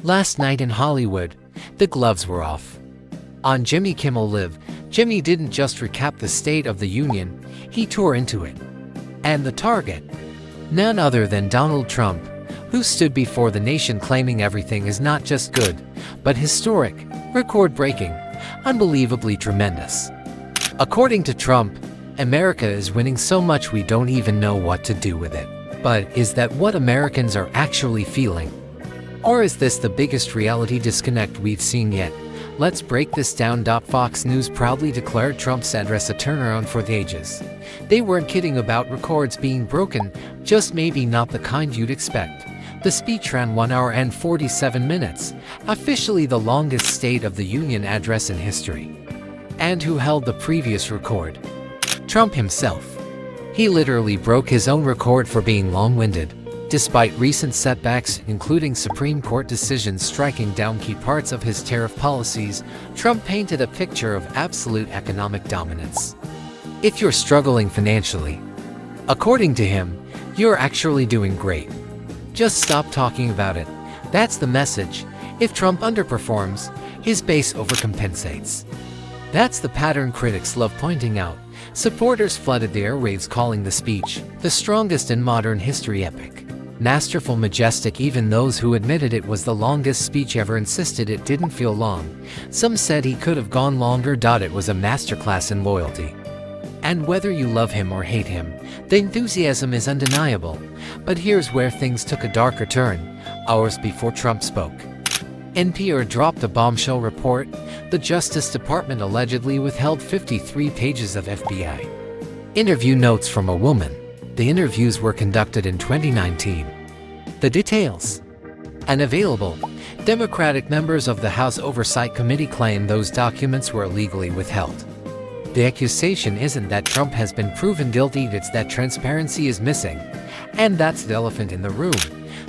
Last night in Hollywood, the gloves were off. On Jimmy Kimmel Live, Jimmy didn't just recap the State of the Union, he tore into it. And the target? None other than Donald Trump, who stood before the nation claiming everything is not just good, but historic, record-breaking, unbelievably tremendous. According to Trump, America is winning so much we don't even know what to do with it. But is that what Americans are actually feeling? Or is this the biggest reality disconnect we've seen yet? Let's break this down. Fox News proudly declared Trump's address a turnaround for the ages. They weren't kidding about records being broken, just maybe not the kind you'd expect. The speech ran 1 hour and 47 minutes, officially the longest State of the Union address in history. And who held the previous record? Trump himself. He literally broke his own record for being long-winded. Despite recent setbacks, including Supreme Court decisions striking down key parts of his tariff policies, Trump painted a picture of absolute economic dominance. If you're struggling financially, according to him, you're actually doing great. Just stop talking about it. That's the message. If Trump underperforms, his base overcompensates. That's the pattern critics love pointing out. Supporters flooded the airwaves calling the speech the strongest in modern history. Epic, masterful, majestic. Even those who admitted it was the longest speech ever insisted it didn't feel long. Some said he could have gone longer. It was a masterclass in loyalty. And whether you love him or hate him, the enthusiasm is undeniable. But here's where things took a darker turn. Hours before Trump spoke, NPR dropped a bombshell report. The Justice Department allegedly withheld 53 pages of FBI interview notes from a woman. The interviews were conducted in 2019. The details unavailable. Democratic members of the House Oversight Committee claim those documents were illegally withheld. The accusation isn't that Trump has been proven guilty, it's that transparency is missing. And that's the elephant in the room.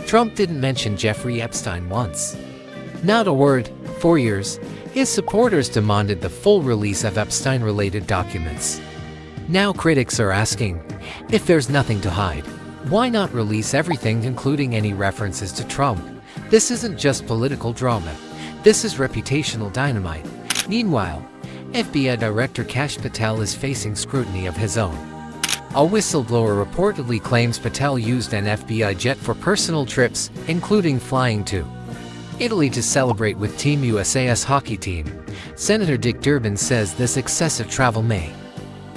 Trump didn't mention Jeffrey Epstein once. Not a word. For years, his supporters demanded the full release of Epstein-related documents. Now critics are asking, if there's nothing to hide, why not release everything, including any references to Trump? This isn't just political drama. This is reputational dynamite. Meanwhile, FBI Director Kash Patel is facing scrutiny of his own. A whistleblower reportedly claims Patel used an FBI jet for personal trips, including flying to Italy to celebrate with Team USA's hockey team. Senator Dick Durbin says this excessive travel may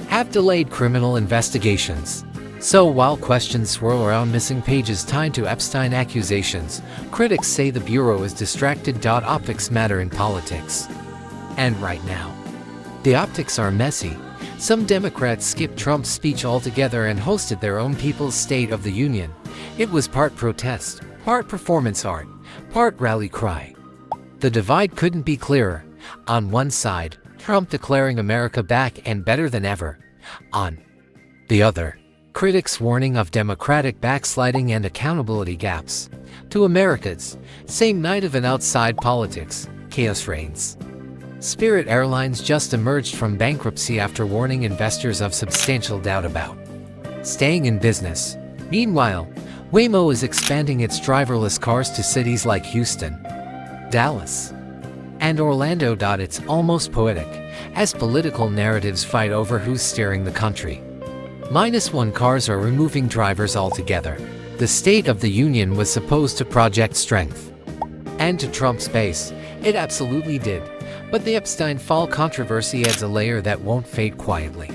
have delayed criminal investigations. So while questions swirl around missing pages tied to Epstein accusations, critics say the Bureau is distracted. Optics matter in politics. And right now, the optics are messy. Some Democrats skipped Trump's speech altogether and hosted their own People's State of the Union. It was part protest, part performance art, part rally cry. The divide couldn't be clearer. On one side, Trump declaring America back and better than ever. On the other, critics warning of Democratic backsliding and accountability gaps. To Americans, same night of an outside politics, chaos reigns. Spirit Airlines just emerged from bankruptcy after warning investors of substantial doubt about staying in business. Meanwhile, Waymo is expanding its driverless cars to cities like Houston, Dallas, and Orlando. It's almost poetic, as political narratives fight over who's steering the country. -1 cars are removing drivers altogether. The State of the Union was supposed to project strength. And to Trump's base, it absolutely did. But the Epstein fall controversy adds a layer that won't fade quietly.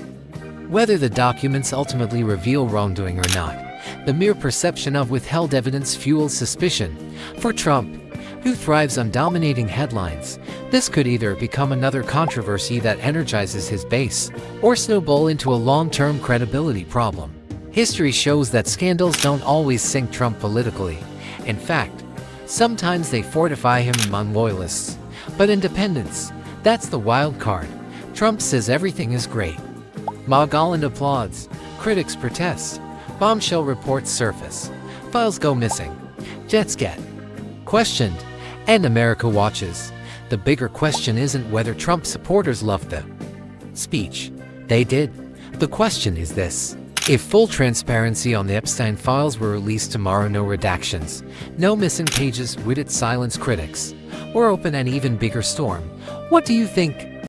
Whether the documents ultimately reveal wrongdoing or not, the mere perception of withheld evidence fuels suspicion. For Trump, who thrives on dominating headlines, this could either become another controversy that energizes his base, or snowball into a long-term credibility problem. History shows that scandals don't always sink Trump politically. In fact, sometimes they fortify him among loyalists. But independence, that's the wild card. Trump says everything is great. MAGA applauds. Critics protest. Bombshell reports surface. Files go missing. Jets get questioned. And America watches. The bigger question isn't whether Trump supporters loved the speech. They did. The question is this: If full transparency on the Epstein files were released tomorrow, no redactions, no missing pages, would it silence critics or open an even bigger storm? What do you think?